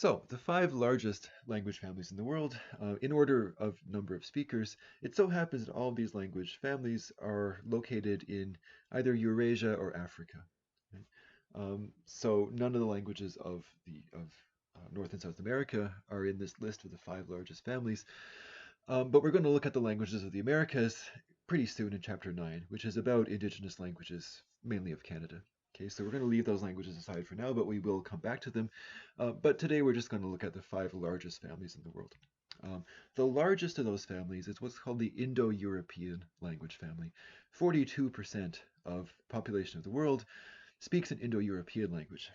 So, the five largest language families in the world, in order of number of speakers, it so happens that all of these language families are located in either Eurasia or Africa. Right? So, none of the languages of North and South America are in this list of the five largest families. But we're going to look at the languages of the Americas pretty soon in Chapter 9, which is about indigenous languages, mainly of Canada. Okay, so we're going to leave those languages aside for now, but we will come back to them. But today we're just going to look at the five largest families in the world. The largest of those families is what's called the Indo-European language family. 42% of population of the world speaks an Indo-European language.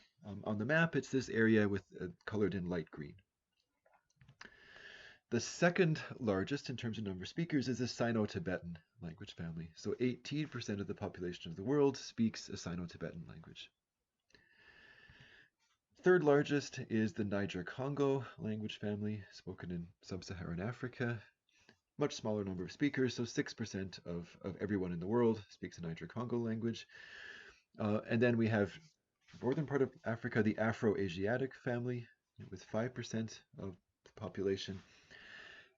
On the map, it's this area with colored in light green. The second largest in terms of number of speakers is the Sino-Tibetan language family. So 18% of the population of the world speaks a Sino-Tibetan language. Third largest is the Niger-Congo language family, spoken in sub-Saharan Africa. Much smaller number of speakers, so 6% of everyone in the world speaks a Niger-Congo language. And then we have northern part of Africa, the Afro-Asiatic family, with 5% of the population.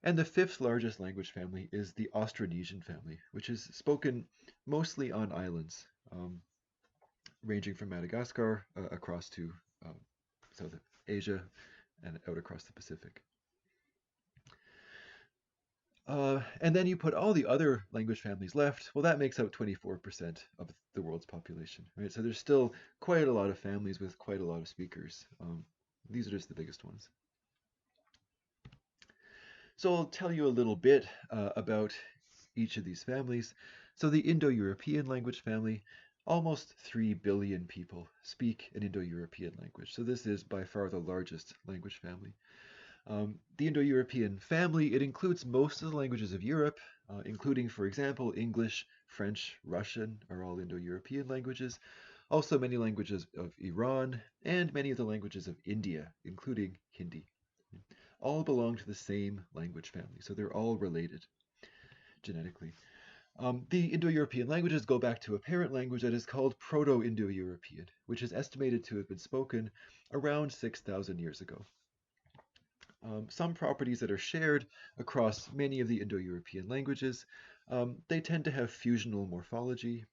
And the fifth largest language family is the Austronesian family, which is spoken mostly on islands, ranging from Madagascar across to South Asia and out across the Pacific. And then you put all the other language families left, well, that makes up 24% of the world's population, right? So there's still quite a lot of families with quite a lot of speakers. These are just the biggest ones. So I'll tell you a little bit about each of these families. So the Indo-European language family, almost 3 billion people speak an Indo-European language. So this is by far the largest language family. The Indo-European family, it includes most of the languages of Europe, including, for example, English, French, Russian are all Indo-European languages. Also many languages of Iran and many of the languages of India, including Hindi. All belong to the same language family, so they're all related genetically. The Indo-European languages go back to a parent language that is called Proto-Indo-European, which is estimated to have been spoken around 6,000 years ago. Some properties that are shared across many of the Indo-European languages, they tend to have fusional morphology.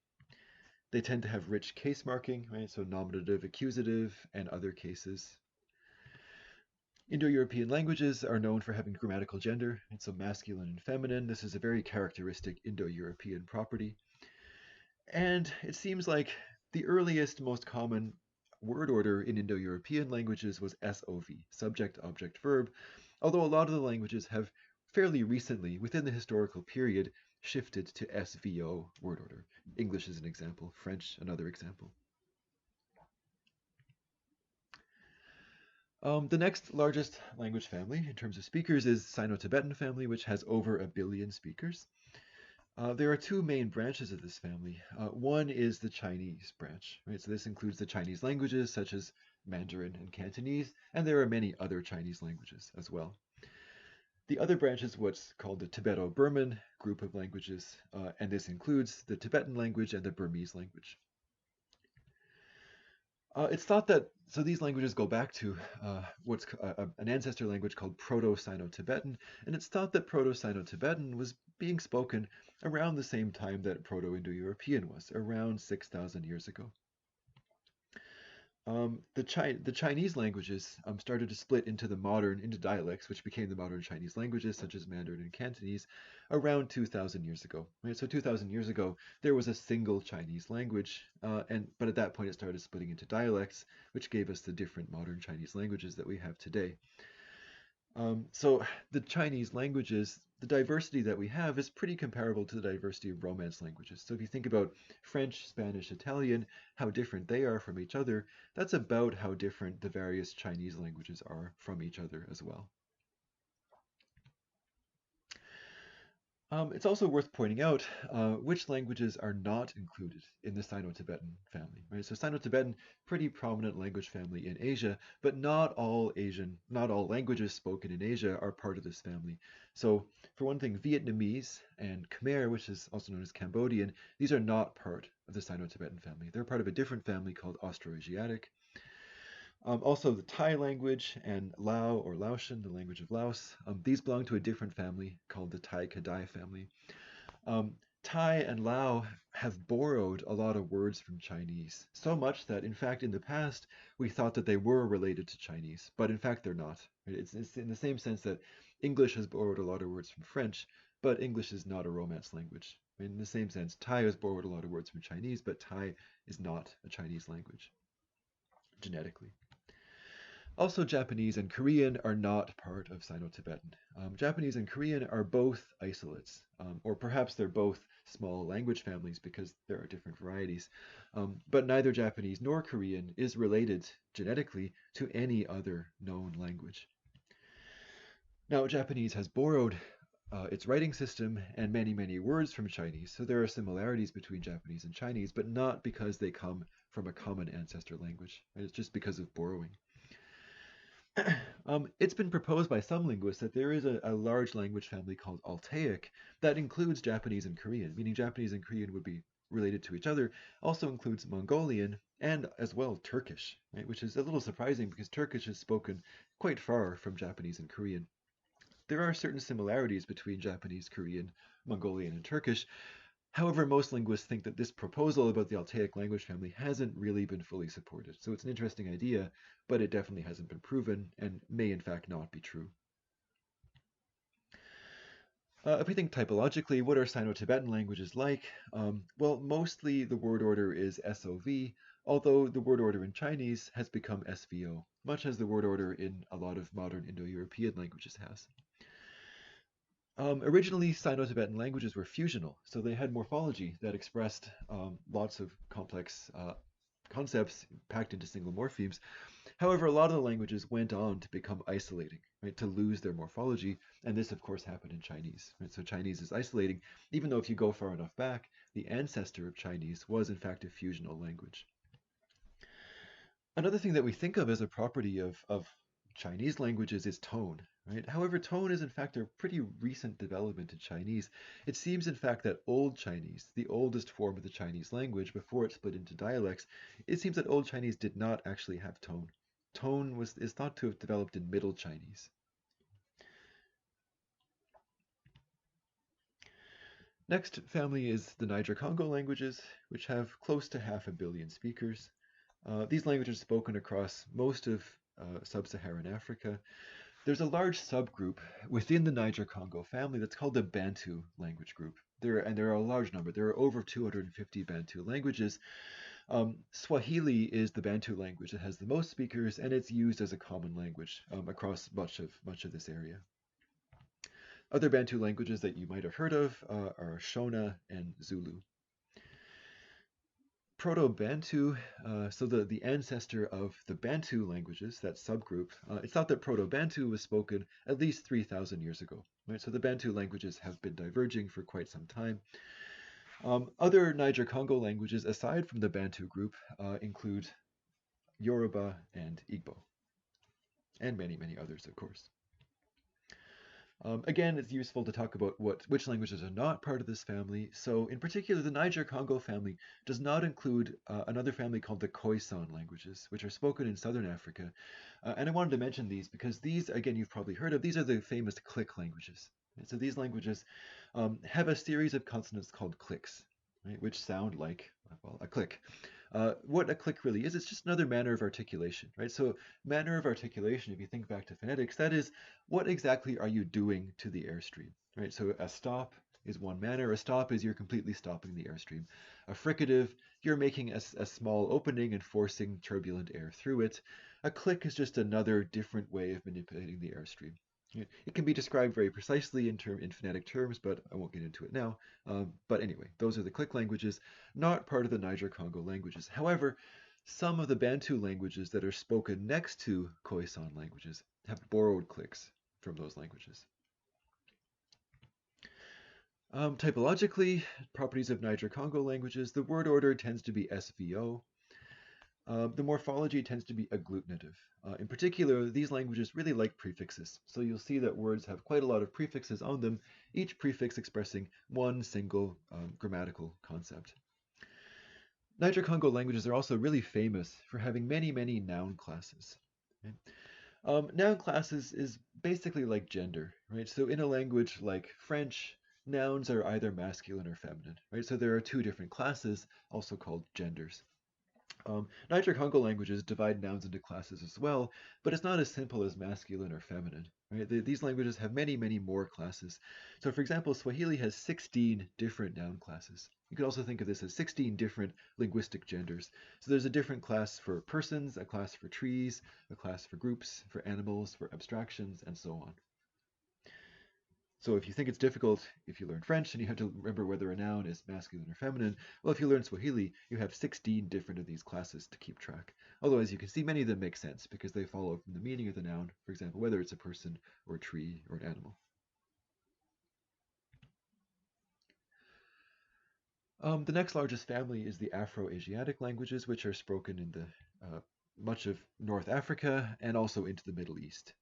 They tend to have rich case marking, right? So nominative, accusative, and other cases. Indo-European languages are known for having grammatical gender, and so masculine and feminine. This is a very characteristic Indo-European property. And it seems like the earliest, most common word order in Indo-European languages was SOV, subject, object, verb, although a lot of the languages have fairly recently, within the historical period, shifted to SVO word order. English is an example, French another example. The next largest language family in terms of speakers is Sino-Tibetan family, which has over 1 billion speakers. There are two main branches of this family. One is the Chinese branch, right? So this includes the Chinese languages such as Mandarin and Cantonese, and there are many other Chinese languages as well. The other branch is what's called the Tibeto-Burman group of languages, and this includes the Tibetan language and the Burmese language. It's thought that, so these languages go back to what's an ancestor language called Proto-Sino-Tibetan, and it's thought that Proto-Sino-Tibetan was being spoken around the same time that Proto-Indo-European was, around 6,000 years ago. The Chinese languages started to split into dialects, which became the modern Chinese languages, such as Mandarin and Cantonese, around 2,000 years ago. Right? So 2,000 years ago, there was a single Chinese language, but at that point it started splitting into dialects, which gave us the different modern Chinese languages that we have today. So the Chinese languages, the diversity that we have is pretty comparable to the diversity of Romance languages. So if you think about French, Spanish, Italian, how different they are from each other, that's about how different the various Chinese languages are from each other as well. It's also worth pointing out which languages are not included in the Sino-Tibetan family, right? So Sino-Tibetan, pretty prominent language family in Asia, but not all languages spoken in Asia are part of this family. So for one thing, Vietnamese and Khmer, which is also known as Cambodian, these are not part of the Sino-Tibetan family. They're part of a different family called Austroasiatic. Also, the Thai language and Lao or Laotian, the language of Laos, these belong to a different family called the Tai Kadai family. Um, Thai and Lao have borrowed a lot of words from Chinese, so much that, in fact, in the past, we thought that they were related to Chinese, but in fact, they're not. It's in the same sense that English has borrowed a lot of words from French, but English is not a Romance language. In the same sense, Thai has borrowed a lot of words from Chinese, but Thai is not a Chinese language genetically. Also, Japanese and Korean are not part of Sino-Tibetan. Japanese and Korean are both isolates, or perhaps they're both small language families because there are different varieties. But neither Japanese nor Korean is related genetically to any other known language. Now, Japanese has borrowed its writing system and many, many words from Chinese, so there are similarities between Japanese and Chinese, but not because they come from a common ancestor language. It's just because of borrowing. It's been proposed by some linguists that there is a large language family called Altaic that includes Japanese and Korean, meaning Japanese and Korean would be related to each other, also includes Mongolian and as well Turkish, right, which is a little surprising because Turkish is spoken quite far from Japanese and Korean. There are certain similarities between Japanese, Korean, Mongolian, and Turkish. However, most linguists think that this proposal about the Altaic language family hasn't really been fully supported. So it's an interesting idea, but it definitely hasn't been proven and may in fact not be true. If we think typologically, what are Sino-Tibetan languages like? Well, mostly the word order is SOV, although the word order in Chinese has become SVO, much as the word order in a lot of modern Indo-European languages has. Originally, Sino-Tibetan languages were fusional, so they had morphology that expressed lots of complex concepts packed into single morphemes. However, a lot of the languages went on to become isolating, right, to lose their morphology, and this, of course, happened in Chinese. Right? So Chinese is isolating, even though if you go far enough back, the ancestor of Chinese was in fact a fusional language. Another thing that we think of as a property of Chinese languages is tone, right? However, tone is in fact a pretty recent development in Chinese. It seems in fact that Old Chinese, the oldest form of the Chinese language before it split into dialects, it seems that Old Chinese did not actually have tone. Tone is thought to have developed in Middle Chinese. Next family is the Niger-Congo languages, which have close to 500,000,000 speakers. These languages are spoken across most of sub-Saharan Africa. There's a large subgroup within the Niger-Congo family that's called the Bantu language group. There are a large number. There are over 250 Bantu languages. Swahili is the Bantu language that has the most speakers, and it's used as a common language across much of this area. Other Bantu languages that you might have heard of are Shona and Zulu. Proto-Bantu, so the ancestor of the Bantu languages, that subgroup, it's thought that Proto-Bantu was spoken at least 3,000 years ago. Right? So the Bantu languages have been diverging for quite some time. Other Niger-Congo languages, aside from the Bantu group, include Yoruba and Igbo, and many, many others, of course. Again, it's useful to talk about which languages are not part of this family. So in particular, the Niger-Congo family does not include another family called the Khoisan languages, which are spoken in southern Africa. And I wanted to mention these because these, again, you've probably heard of, these are the famous click languages. And so these languages have a series of consonants called clicks, right, which sound like, well, a click. What a click really is, it's just another manner of articulation, right? So manner of articulation, if you think back to phonetics, that is, what exactly are you doing to the airstream, right? So a stop is one manner. A stop is you're completely stopping the airstream. A fricative, you're making a small opening and forcing turbulent air through it. A click is just another different way of manipulating the airstream. It can be described very precisely in phonetic terms, but I won't get into it now. But anyway, those are the click languages, not part of the Niger-Congo languages. However, some of the Bantu languages that are spoken next to Khoisan languages have borrowed clicks from those languages. Typologically, properties of Niger-Congo languages, the word order tends to be SVO. The morphology tends to be agglutinative. In particular, these languages really like prefixes. So you'll see that words have quite a lot of prefixes on them, each prefix expressing one single grammatical concept. Niger-Congo languages are also really famous for having many, many noun classes. Okay? Noun classes is basically like gender, right? So in a language like French, nouns are either masculine or feminine, right? So there are two different classes, also called genders. Niger-Congo languages divide nouns into classes as well, but it's not as simple as masculine or feminine. Right? These languages have many, many more classes. So, for example, Swahili has 16 different noun classes. You could also think of this as 16 different linguistic genders. So there's a different class for persons, a class for trees, a class for groups, for animals, for abstractions, and so on. So if you think it's difficult, if you learn French and you have to remember whether a noun is masculine or feminine, well, if you learn Swahili, you have 16 different of these classes to keep track. Although, as you can see, many of them make sense because they follow from the meaning of the noun, for example, whether it's a person or a tree or an animal. The next largest family is the Afro-Asiatic languages, which are spoken in the much of North Africa and also into the Middle East.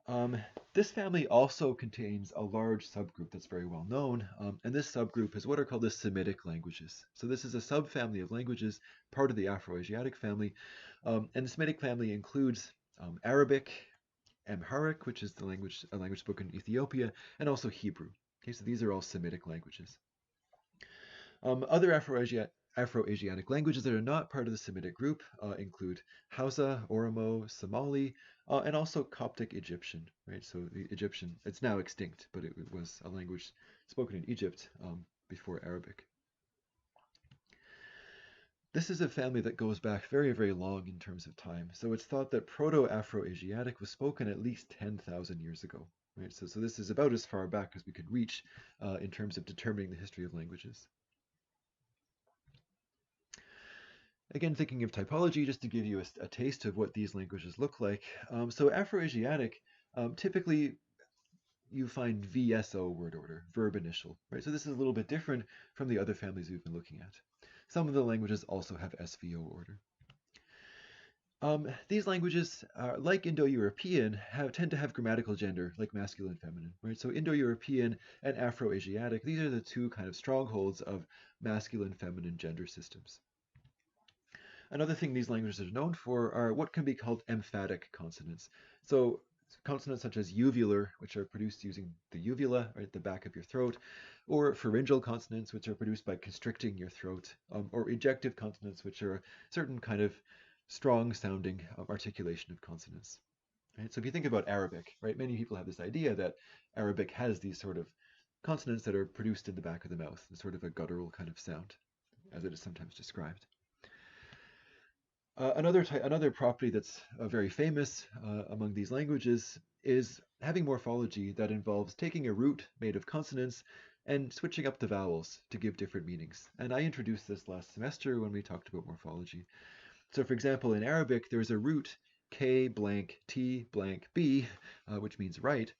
Um, this family also contains a large subgroup that's very well known, and this subgroup is what are called the Semitic languages. So this is a subfamily of languages, part of the Afro-Asiatic family, and the Semitic family includes Arabic, Amharic, which is a language spoken in Ethiopia, and also Hebrew. Okay, so these are all Semitic languages. Other Afro-Asiatic languages that are not part of the Semitic group include Hausa, Oromo, Somali, and also Coptic Egyptian, right? So the Egyptian, it's now extinct, but it was a language spoken in Egypt before Arabic. This is a family that goes back very, very long in terms of time. So it's thought that Proto-Afro-Asiatic was spoken at least 10,000 years ago, right? So this is about as far back as we could reach in terms of determining the history of languages. Again, thinking of typology, just to give you a taste of what these languages look like. So Afro-Asiatic, typically you find VSO word order, verb initial, right? So this is a little bit different from the other families we've been looking at. Some of the languages also have SVO order. These languages, like Indo-European, tend to have grammatical gender, like masculine and feminine, right? So Indo-European and Afro-Asiatic, these are the two kind of strongholds of masculine, feminine gender systems. Another thing these languages are known for are what can be called emphatic consonants. So consonants such as uvular, which are produced using the uvula, right at the back of your throat, or pharyngeal consonants, which are produced by constricting your throat, or ejective consonants, which are a certain kind of strong sounding articulation of consonants. Right? So if you think about Arabic, right, many people have this idea that Arabic has these sort of consonants that are produced in the back of the mouth, sort of a guttural kind of sound, as it is sometimes described. Another property that's very famous among these languages is having morphology that involves taking a root made of consonants and switching up the vowels to give different meanings. And I introduced this last semester when we talked about morphology. So for example, in Arabic, there's a root K blank T blank B, which means right.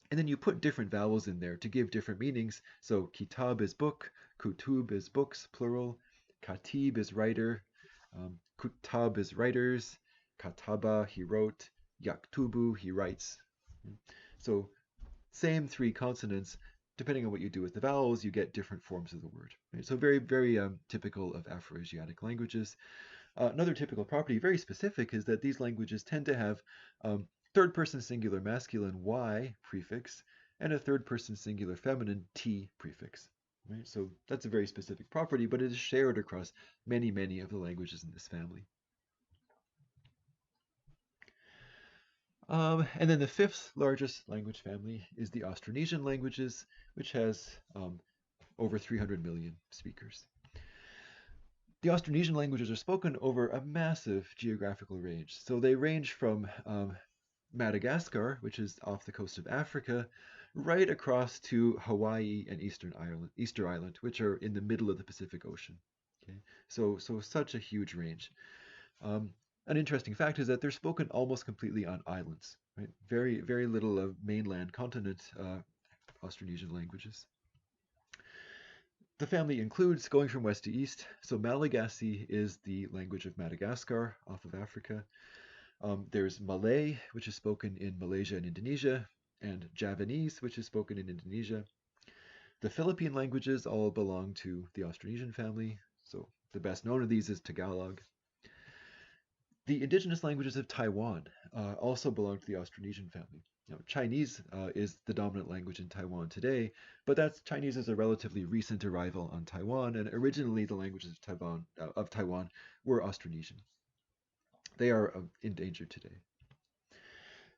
And then you put different vowels in there to give different meanings. So kitab is book, kutub is books, plural, katib is writer, kutab is writers, kataba, he wrote, yaktubu, he writes. So same three consonants, depending on what you do with the vowels, you get different forms of the word. Right? So very, very typical of Afro-Asiatic languages. Another typical property, very specific, is that these languages tend to have third person singular masculine Y prefix and a third person singular feminine T prefix. Right? So that's a very specific property, but it is shared across many, many of the languages in this family. And then the fifth largest language family is the Austronesian languages, which has over 300 million speakers. The Austronesian languages are spoken over a massive geographical range. So they range from Madagascar, which is off the coast of Africa, right across to Hawaii and Easter Island, which are in the middle of the Pacific Ocean. Okay, so such a huge range. Um, an interesting fact is that they're spoken almost completely on islands. Right, very very little of mainland continent Austronesian languages. The family includes, going from west to east, so Malagasy is the language of Madagascar off of Africa. There's Malay, which is spoken in Malaysia and Indonesia, and Javanese, which is spoken in Indonesia. The Philippine languages all belong to the Austronesian family. So the best known of these is Tagalog. The indigenous languages of Taiwan also belong to the Austronesian family. Now, Chinese is the dominant language in Taiwan today, but Chinese is a relatively recent arrival on Taiwan, and originally the languages of Taiwan were Austronesian. They are endangered today.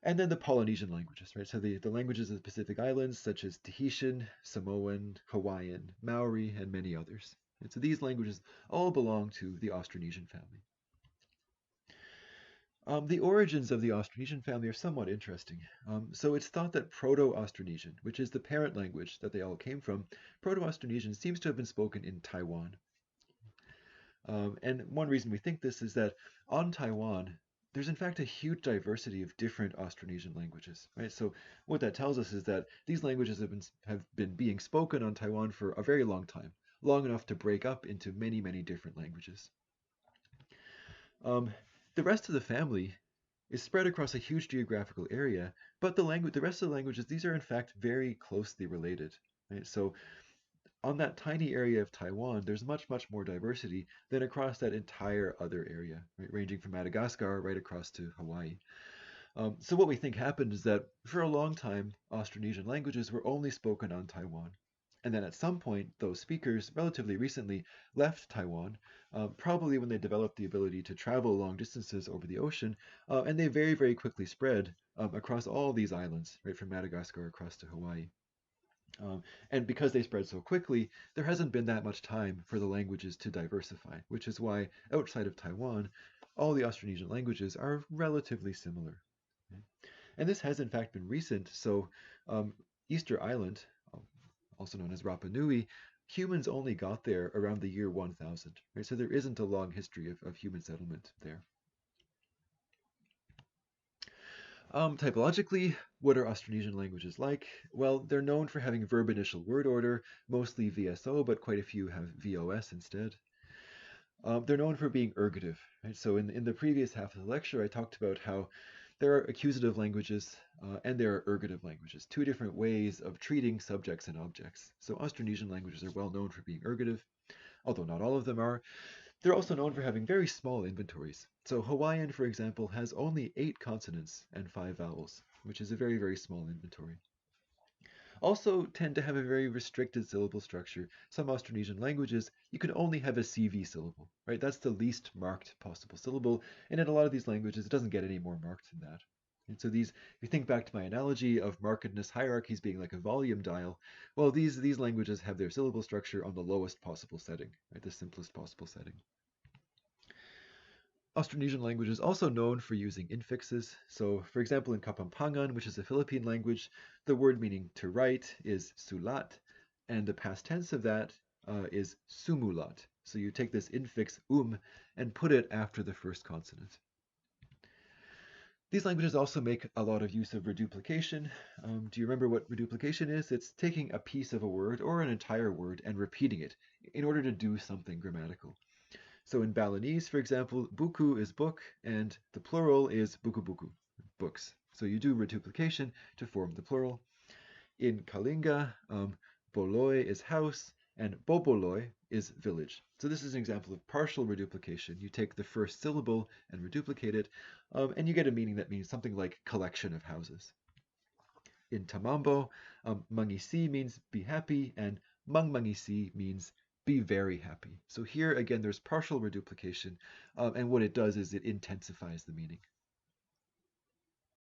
And then the Polynesian languages, right? So the languages of the Pacific Islands, such as Tahitian, Samoan, Hawaiian, Maori, and many others. And so these languages all belong to the Austronesian family. The origins of the Austronesian family are somewhat interesting. So it's thought that Proto-Austronesian, which is the parent language that they all came from, Proto-Austronesian seems to have been spoken in Taiwan. And one reason we think this is that on Taiwan, there's in fact a huge diversity of different Austronesian languages, right? So what that tells us is that these languages have been being spoken on Taiwan for a very long time, long enough to break up into many, many different languages. Um, the rest of the family is spread across a huge geographical area, but the rest of the languages, these are in fact very closely related, right? So on that tiny area of Taiwan, there's much, much more diversity than across that entire other area, right? Ranging from Madagascar right across to Hawaii. So what we think happened is that for a long time, Austronesian languages were only spoken on Taiwan. And then at some point, those speakers, relatively recently, left Taiwan, probably when they developed the ability to travel long distances over the ocean, and they very, very quickly spread across all these islands, right, from Madagascar across to Hawaii. And because they spread so quickly, there hasn't been that much time for the languages to diversify, which is why outside of Taiwan, all the Austronesian languages are relatively similar. And this has in fact been recent. So Easter Island, also known as Rapa Nui, humans only got there around the year 1000, right? So there isn't a long history of human settlement there. Typologically, what are Austronesian languages like? Well, they're known for having verb initial word order, mostly VSO, but quite a few have VOS instead. They're known for being ergative, right? So in the previous half of the lecture, I talked about how there are accusative languages and there are ergative languages, two different ways of treating subjects and objects. So Austronesian languages are well known for being ergative, although not all of them are. They're also known for having very small inventories. So Hawaiian, for example, has only 8 consonants and 5 vowels, which is a very, very small inventory. Also tend to have a very restricted syllable structure. Some Austronesian languages, you can only have a CV syllable, right? That's the least marked possible syllable. And in a lot of these languages, it doesn't get any more marked than that. And so if you think back to my analogy of markedness hierarchies being like a volume dial, well, these languages have their syllable structure on the lowest possible setting, right? The simplest possible setting. Austronesian language is also known for using infixes. So, for example, in Kapampangan, which is a Philippine language, the word meaning to write is sulat, and the past tense of that is sumulat. So you take this infix and put it after the first consonant. These languages also make a lot of use of reduplication. Do you remember what reduplication is? It's taking a piece of a word or an entire word and repeating it in order to do something grammatical. So in Balinese, for example, buku is book, and the plural is buku-buku, books. So you do reduplication to form the plural. In Kalinga, boloi is house, and boboloi is village. So this is an example of partial reduplication. You take the first syllable and reduplicate it, and you get a meaning that means something like collection of houses. In Tamambo, mangisi means be happy, and mangisi means be very happy. So here again, there's partial reduplication, and what it does is it intensifies the meaning.